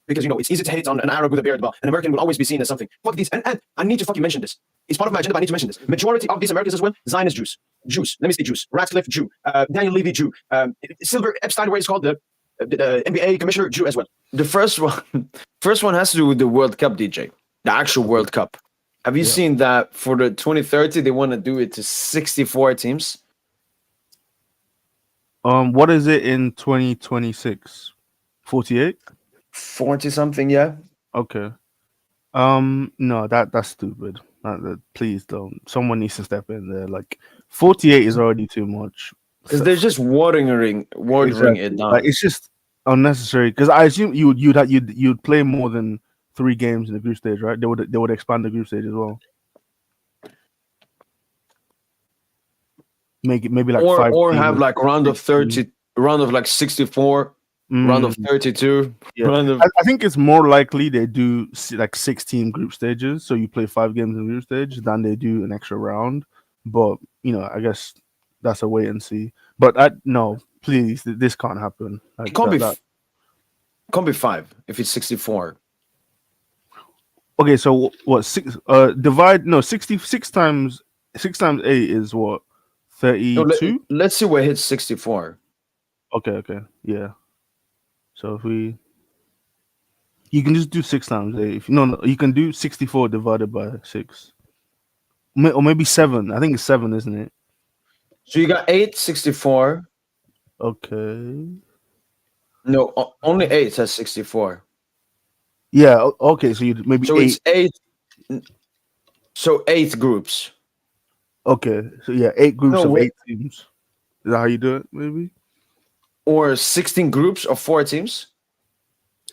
because it's easy to hate on an Arab with a beard, but an American will always be seen as something. Fuck these, and I need to fucking mention this. It's part of my agenda, but I need to mention this. Majority of these Americans as well, Zionist Jews. Let me say Jews. Ratcliffe, Jew. Daniel Levy, Jew. Silver Epstein, where it's called the NBA commissioner, Jew as well. The first one has to do with the World Cup, DJ. The actual World Cup. Have you seen that for the 2030 they want to do it to 64 teams? What is it in 2026? 48? 40 something, yeah. Okay. No, that's stupid. Please don't. Someone needs to step in there. Like 48 is already too much. Because they're just watering it down. Like, it's just unnecessary. Because I assume you'd play more than 3 games in the group stage, right? They would expand the group stage as well. Make it maybe like 5 or teams, have like round of 30, round of like 64, round of 32. Yeah. I think it's more likely they do like 16 group stages, so you play 5 games in the group stage, than they do an extra round. But I guess that's a wait and see. But no, please, this can't happen. Like, it can't be 5 if it's 64. Okay, so what? 6 66 times 8 is what? 32. Let's see where it hits 64. Okay, yeah. So if you can just do 6 times 8. You can do 64 divided by 6, or maybe 7. I think it's 7, isn't it? So you got 8, 64. Okay. No, only 8 has 64. Yeah. Okay. So you maybe so 8. It's 8. So 8 groups. Okay. So yeah, 8 groups of 8 teams. Is that how you do it? Maybe. Or 16 groups of 4 teams.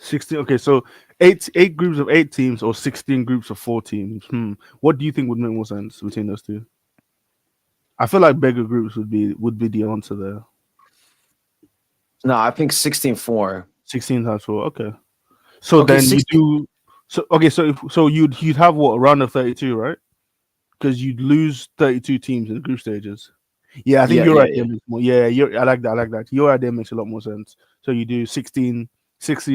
16. Okay, so 8 groups of 8 teams or 16 groups of 4 teams. What do you think would make more sense between those two? I feel like bigger groups would be the answer there. No, I think 16-4. 16 times 4. Okay. So then 16. You do. So you'd have what, around of 32, right? Because you'd lose 32 teams in the group stages. Yeah, I think your idea makes more. Yeah, I like that. Your idea makes a lot more sense. So you do 16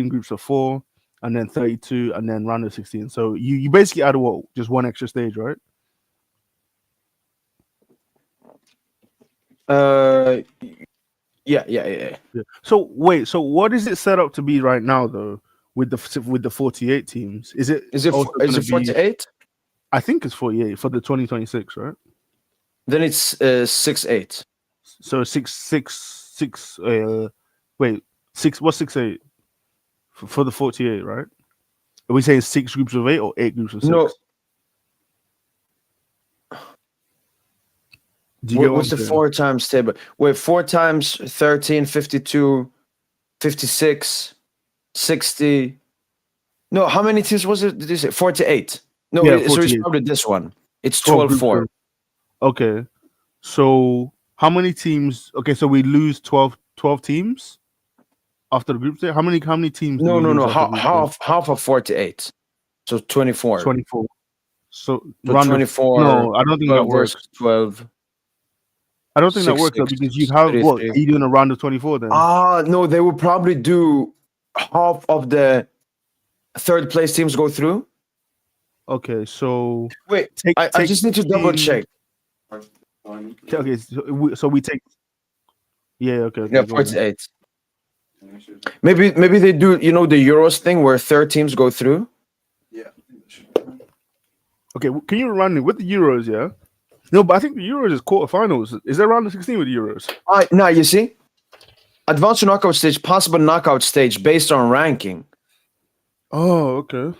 groups of 4, and then 32, and then round of 16. So you basically add what, just 1 extra stage, right? Yeah. So wait, so what is it set up to be right now though with the 48 teams? Is it 48? I think it's 48 for the 2026, right? Then it's 6-8. So 6. Wait, 6. What's 6-8 for the 48? Right? Are we saying 6 groups of 8 or 8 groups of 6? No. What's the 4 times table? Wait, 4 times 13, 52, 56, 60. No, how many teams was it? Did you say 48? No, yeah, so it's probably this one. It's 12-4. Okay, so how many teams? Okay, so we lose 12 teams after the group stage. How many teams? No. Half of 48. So 24. 24. So 24. No, I don't think that works. 12. I don't think that works because you'd have what? Are you doing a round of 24 then? No, they would probably do half of the 3rd place teams go through. Okay, so wait, I just need to double check. Okay, so we take. Yeah, okay. Yeah, 48. Maybe they do, the Euros thing where 3rd teams go through. Yeah. Okay, can you remind me with the Euros? Yeah. No, but I think the Euros is quarterfinals. Is there round of 16 with the Euros? No, you see, advanced to knockout stage, possible knockout stage based on ranking. Oh, okay.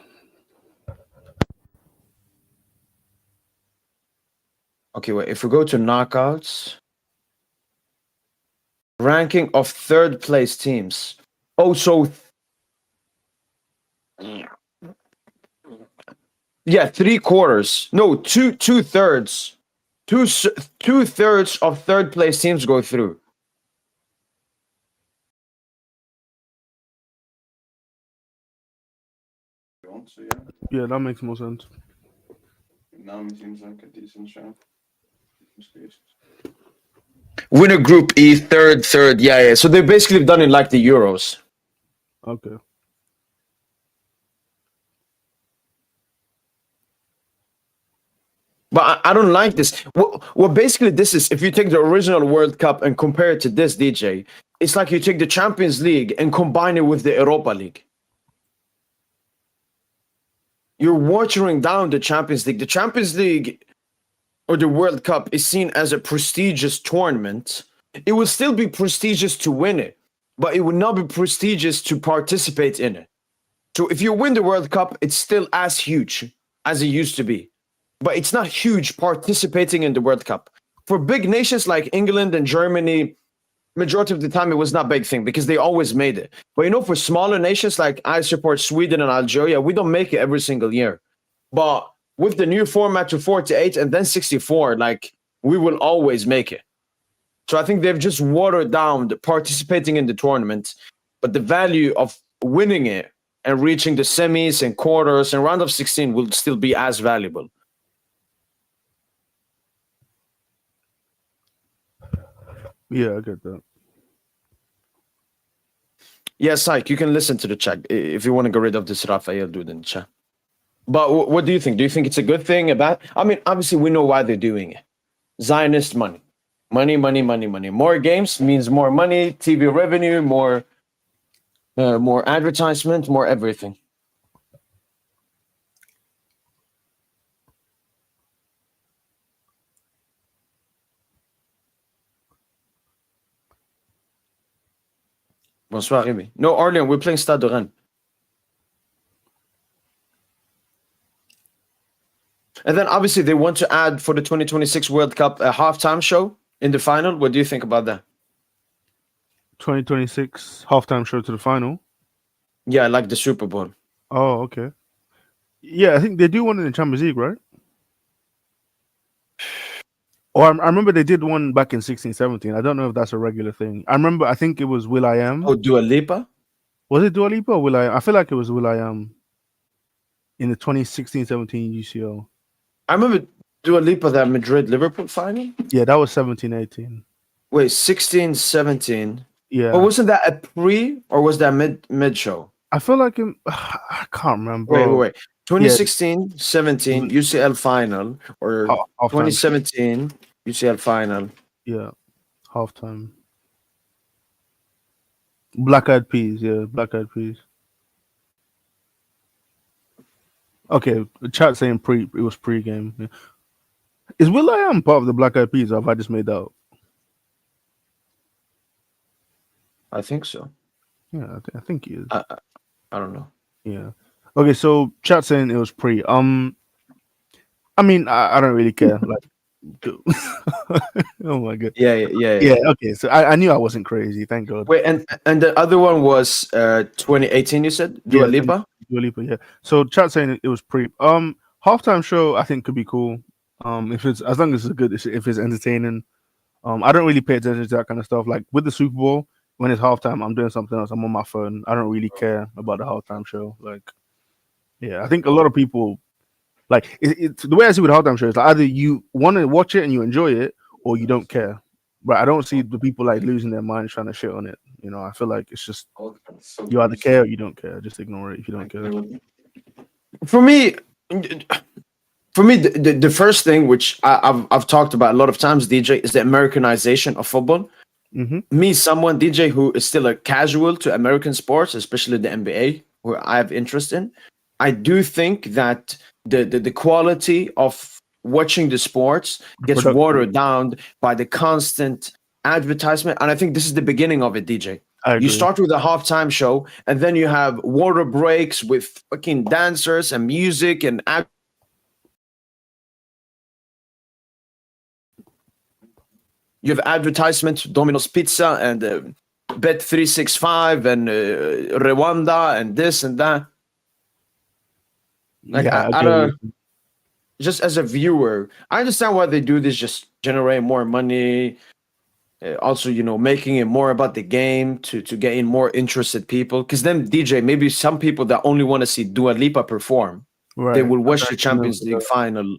Okay, wait. If we go to knockouts, ranking of 3rd place teams. Oh, so yeah, 3/4. No, 2/3. 2/3 of 3rd place teams go through. Yeah, that makes more sense. Now it seems like a decent shot. Winner group E, third. Yeah. So they basically done it like the Euros. Okay. But I don't like this. Well, basically, this is if you take the original World Cup and compare it to this, DJ, it's like you take the Champions League and combine it with the Europa League. You're watering down the Champions League. The Champions League or the World Cup is seen as a prestigious tournament. It will still be prestigious to win it, but it would not be prestigious to participate in it. So if you win the World Cup, it's still as huge as it used to be. But it's not huge participating in the World Cup. For big nations like England and Germany, majority of the time it was not a big thing because they always made it. But you know, for smaller nations like I support Sweden and Algeria, we don't make it every single year. But with the new format to 48 and then 64, like we will always make it. So I think they've just watered down the participating in the tournament, but the value of winning it and reaching the semis and quarters and round of 16 will still be as valuable. Yeah, I get that. Yeah, Syke, you can listen to the chat. If you want to get rid of this Rafael dude in the chat. But what do you think? Do you think it's a good thing about? I mean, obviously we know why they're doing it. Zionist money. Money. More games means more money, TV revenue, more advertisement, more everything. Bonsoir, Rémi. No, Arlen, we're playing Stade de Rennes. And then obviously they want to add for the 2026 World Cup a halftime show in the final. What do you think about that? 2026 halftime show to the final. Yeah, like the Super Bowl. Oh, okay. Yeah, I think they do one in the Champions League, right? Or I remember they did one back in 16-17. I don't know if that's a regular thing. I think it was will.i.am. Oh, Dua Lipa? Was it Dua Lipa or will.i.am? I feel like it was will.i.am in the 2016-17 UCL. I remember Dua Lipa, that Madrid-Liverpool final? Yeah, that was 17-18. Wait, 16-17? Yeah. Or wasn't that a pre or was that mid show? I feel like I can't remember. Wait. 2016-17 UCL final or 2017 UCL final. Yeah, halftime. Black Eyed Peas, yeah, Black Eyed Peas. Okay, the chat saying it was pre-game. Yeah. Is will.i.am part of the Black Eyed Peas, or have I just made that up? I think so. Yeah, I think he is. I don't know. Yeah. Okay, so chat saying it was pre. I mean, I don't really care. Like, oh my god. Yeah. Okay, so I knew I wasn't crazy. Thank God. Wait, and the other one was 2018. You said Dua Lipa. Dua Lipa, yeah. So chat saying it was pre. Halftime show I think could be cool. If it's as long as it's good, if it's entertaining. I don't really pay attention to that kind of stuff. Like with the Super Bowl, when it's halftime, I'm doing something else. I'm on my phone. I don't really care about the halftime show. Like, yeah, I think a lot of people like it's the way I see with halftime shows. Like either you want to watch it and you enjoy it, or you don't care. But I don't see the people like losing their minds trying to shit on it. You know, I feel like it's just you either care or you don't care. Just ignore it if you don't care. For me, the first thing which I've talked about a lot of times, DJ, is the Americanization of football. Mm-hmm. Me, someone DJ who is still a casual to American sports, especially the NBA, where I have interest in. I do think that the quality of watching the sports gets watered down by the constant advertisement, and I think this is the beginning of it, DJ. You start with a halftime show, and then you have water breaks with fucking dancers and music and you have advertisements, Domino's Pizza and Bet365 and Rwanda and this and that. Like, yeah, just as a viewer, I understand why they do this, just generate more money. Also, you know, making it more about the game to get in more interested people. Because then, DJ, maybe some people that only want to see Dua Lipa perform, they will watch the Champions League final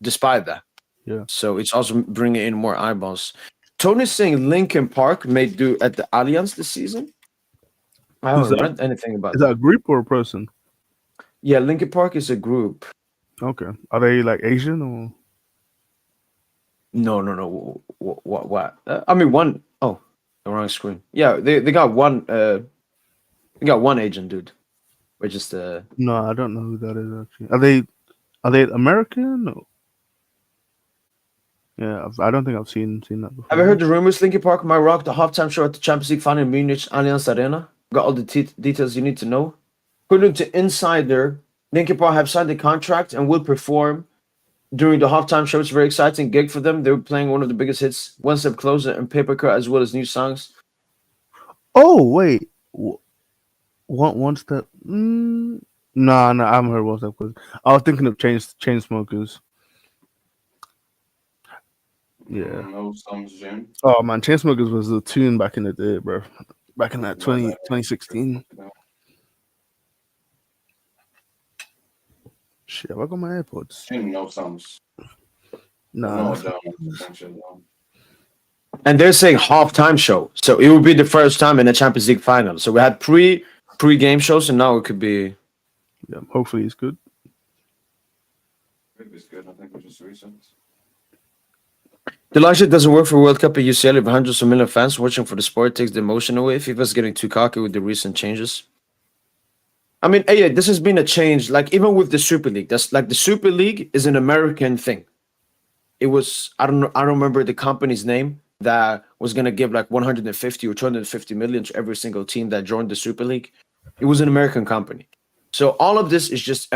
despite that. Yeah. So it's also bringing in more eyeballs. Tony's saying Linkin Park may do at the Allianz this season. I haven't read anything about that. Is that a group or a person? Yeah, Linkin Park is a group. Okay. Are they like Asian or? No. What? I mean, one. Oh, the wrong screen. Yeah, they got one. They got one Asian dude. We're just No, I don't know who that is actually. Are they American? Or? Yeah, I don't think I've seen that Have you before. heard the rumors? Linkin Park might rock the halftime show at the Champions League Final in Munich Allianz Arena. Got all the details you need to know. According to Insider, Linkin Park have signed a contract and will perform during the halftime show. It's a very exciting gig for them. They're playing one of the biggest hits, One Step Closer and Paper Cut, as well as new songs. Oh wait, one step. No, I haven't heard one step. I was thinking of chain smokers. Yeah. No songs, Jim. Oh man, Chainsmokers was a tune back in the day, bro. Back in that 2016. Shit, have I got my AirPods? Jim, no songs. Nah. No, don't. And they're saying halftime show, so it would be the first time in a Champions League final. So we had pre-game shows, and now it could be. Yeah, hopefully it's good. It's good. I think we're just recent. The logic doesn't work for World Cup at UCL if hundreds of million fans watching for the sport takes the emotion away. FIFA's getting too cocky with the recent changes. I mean, yeah, this has been a change. Like even with the Super League, that's like the Super League is an American thing. It was I don't remember the company's name that was gonna give like 150 or 250 million to every single team that joined the Super League. It was an American company. So all of this is just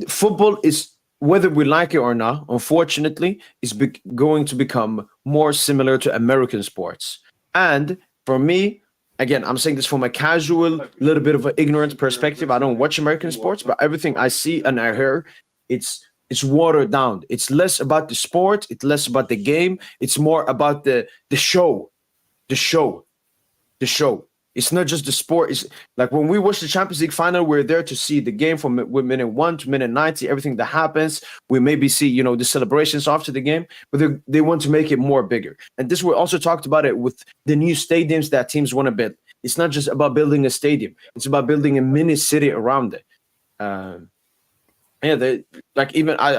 football is. Whether we like it or not, unfortunately, is going to become more similar to American sports. And for me, again, I'm saying this from a casual, little bit of an ignorant perspective. I don't watch American sports, but everything I see and I hear, it's watered down. It's less about the sport. It's less about the game. It's more about the show. The show. It's not just the sport. It's like when we watch the Champions League final, we're there to see the game from minute 1 to minute 90, everything that happens. We maybe see, the celebrations after the game, but they want to make it more bigger. And this, we also talked about it with the new stadiums that teams want to build. It's not just about building a stadium. It's about building a mini city around it. I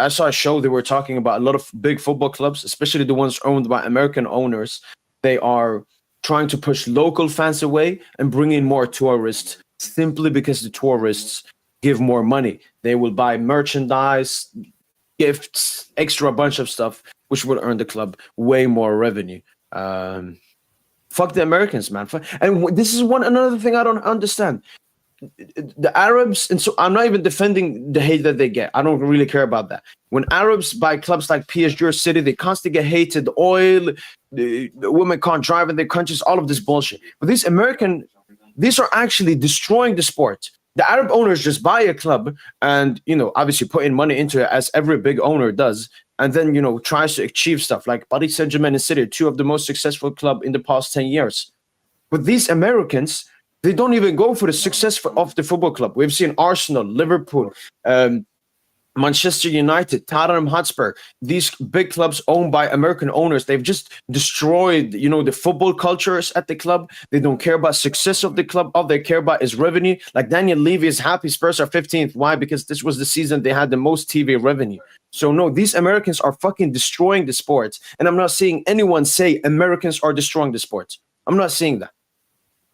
saw a show, they were talking about a lot of big football clubs, especially the ones owned by American owners. They are trying to push local fans away and bring in more tourists simply because the tourists give more money. They will buy merchandise, gifts, extra bunch of stuff, which will earn the club way more revenue. Fuck the Americans, man. And this is another thing I don't understand. The Arabs, and so I'm not even defending the hate that they get. I don't really care about that. When Arabs buy clubs like PSG or City, they constantly get hated. Oil, the women can't drive in their countries, all of this bullshit. But these are actually destroying the sport. The Arab owners just buy a club and, obviously put in money into it, as every big owner does, and then, tries to achieve stuff like Paris Saint-Germain and City, two of the most successful clubs in the past 10 years. But these Americans, they don't even go for the success of the football club. We've seen Arsenal, Liverpool, Manchester United, Tottenham Hotspur, these big clubs owned by American owners. They've just destroyed, the football cultures at the club. They don't care about success of the club. All they care about is revenue. Like Daniel Levy is happy Spurs are 15th. Why? Because this was the season they had the most TV revenue. So no, these Americans are fucking destroying the sport. And I'm not seeing anyone say Americans are destroying the sport. I'm not seeing that.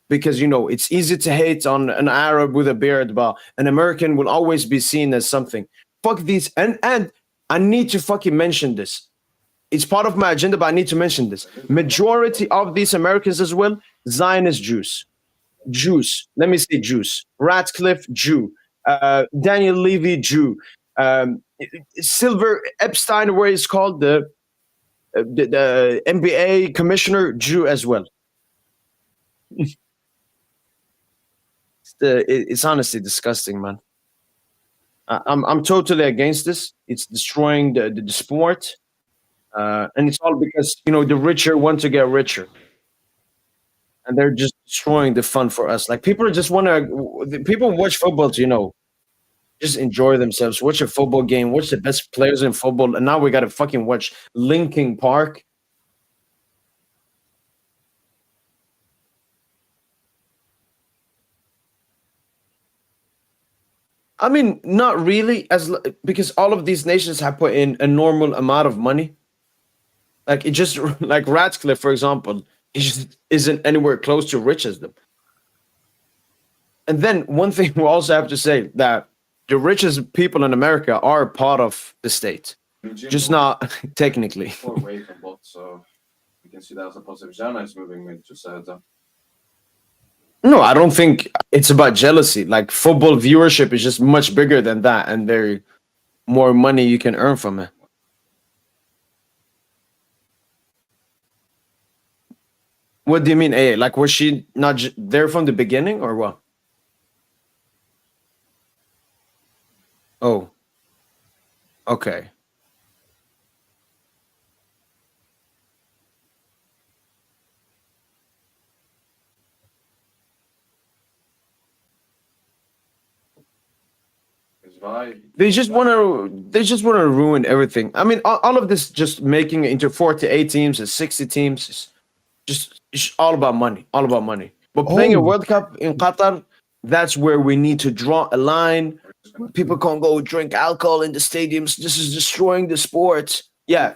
Because, it's easy to hate on an Arab with a beard, but an American will always be seen as something. Fuck these. And I need to fucking mention this. It's part of my agenda, but I need to mention this. Majority of these Americans as well, Zionist Jews. Let me say Jews. Ratcliffe, Jew. Daniel Levy, Jew. Silver Epstein, where he's called the NBA commissioner, Jew as well. It's honestly disgusting, man. I'm totally against this. It's destroying the sport, and it's all because the richer want to get richer, and they're just destroying the fun for us. Like people just people watch football to just enjoy themselves, watch a football game, watch the best players in football, and now we gotta fucking watch Linkin Park. I mean, not really, because all of these nations have put in a normal amount of money. Like it just like Ratcliffe, for example, he just isn't anywhere close to rich as them. And then one thing we also have to say that the richest people in America are part of the state, just not technically. Far away from both, so we can see that as a positive. Jana is moving me, just a heads up. No, I don't think it's about jealousy. Like football viewership is just much bigger than that, and there more money you can earn from it. What do you mean, AA? Like, was she not there from the beginning, or what? Oh, okay. His vibe. They just want to ruin everything. I mean, all of this just making it into 48 teams and 60 teams is just it's all about money, all about money. But playing a Oh. World Cup in Qatar, that's where we need to draw a line. People can't go drink alcohol in the stadiums. This is destroying the sport. Yeah,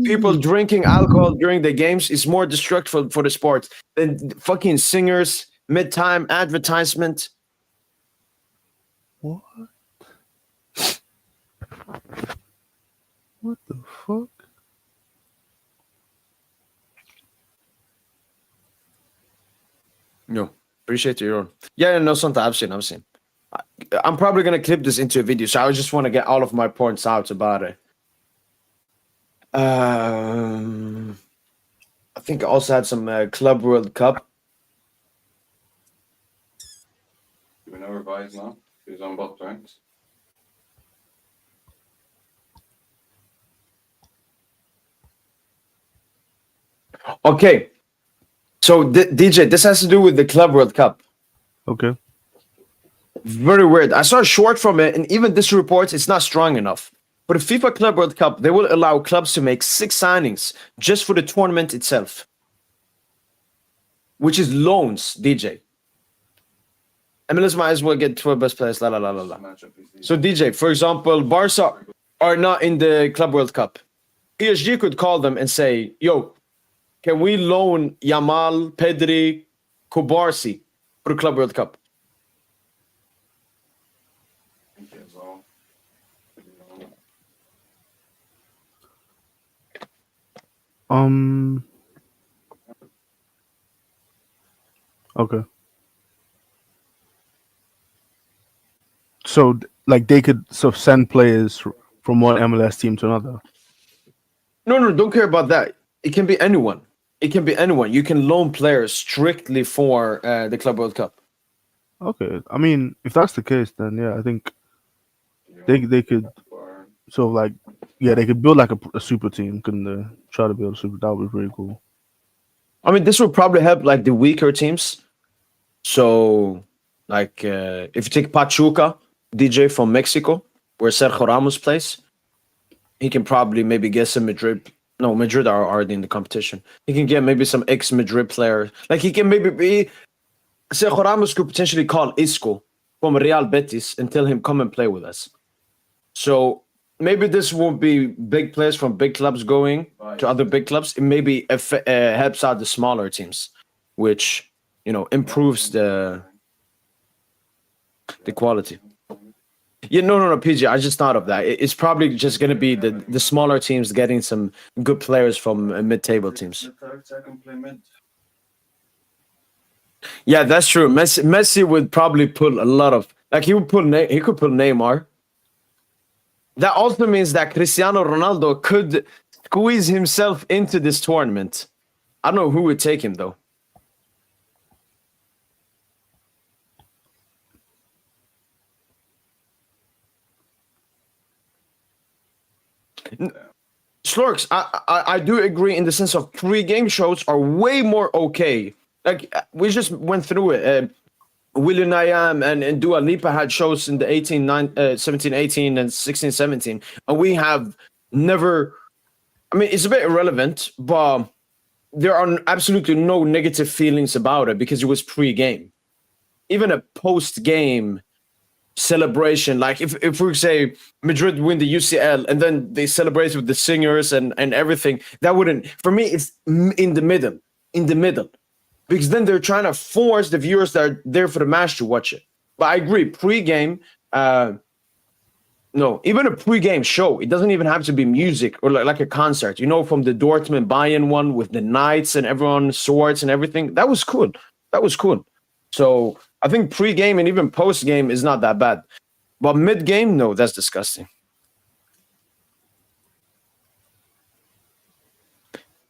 people drinking alcohol during the games is more destructive for the sport than fucking singers, mid-time advertisement. What? What the fuck? No, appreciate your. Yeah, no, something I've seen. I'm probably gonna clip this into a video, so I just want to get all of my points out about it. I think I also had some Club World Cup. Do we know where Vi is now? He's on bot, right? Okay, so DJ, this has to do with the Club World Cup. Okay. Very weird. I saw a short from it, and even this report is not strong enough. For the FIFA Club World Cup, they will allow clubs to make 6 signings just for the tournament itself, which is loans, DJ. MLS might as well get 12 best players, la la la la la. Matchup is So DJ, for example, Barca are not in the Club World Cup. PSG could call them and say, yo, can we loan Yamal, Pedri, Kubarsi for the Club World Cup? as well. Okay. So, like, they could send players from one MLS team to another. No, don't care about that. It can be anyone. It can be anyone. You can loan players strictly for the Club World Cup. Okay. I mean, if that's the case, then yeah, I think they could sort of like, yeah, they could build like a super team. Couldn't they? Try to build a super. That would be pretty cool. I mean, this would probably help like the weaker teams. So, like, if you take Pachuca, DJ from Mexico, where Sergio Ramos plays, he can probably maybe get some Madrid. No, Madrid are already in the competition. He can get maybe some ex-Madrid player. Like, he can maybe be... Sergio Ramos could potentially call Isco from Real Betis and tell him, come and play with us. So, maybe this won't be big players from big clubs going to other big clubs. It maybe helps out the smaller teams, which, you know, improves the quality. Yeah, no, PG. I just thought of that. It's probably just going to be the smaller teams getting some good players from mid-table teams. The third second play mid. Yeah, that's true. Messi would probably pull a lot of like he could pull Neymar. That also means that Cristiano Ronaldo could squeeze himself into this tournament. I don't know who would take him though. Slurks, I do agree in the sense of pre-game shows are way more okay. Like we just went through it. William Nayam and Dua Lipa had shows in the 17, 18 and 16, 17. And we have never, I mean, it's a bit irrelevant, but there are absolutely no negative feelings about it because it was pre-game. Even a post-game celebration. Like if we say Madrid win the UCL and then they celebrate with the singers and everything, that wouldn't. For me, it's in the middle, because then they're trying to force the viewers that are there for the match to watch it. But I agree, pre-game. No, even a pre-game show. It doesn't even have to be music or like a concert. You know, from the Dortmund Bayern one with the knights and everyone swords and everything. That was cool. So I think pre-game and even post-game is not that bad. But mid-game, no, that's disgusting.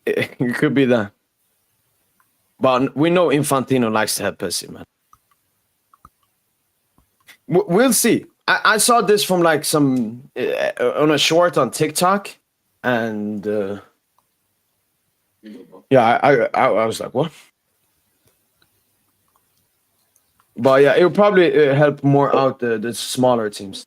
It could be that. But we know Infantino likes to have pussy, man. We'll see. I saw this from like some on a short on TikTok, and yeah, I was like, what? But yeah, it would probably help more out the smaller teams.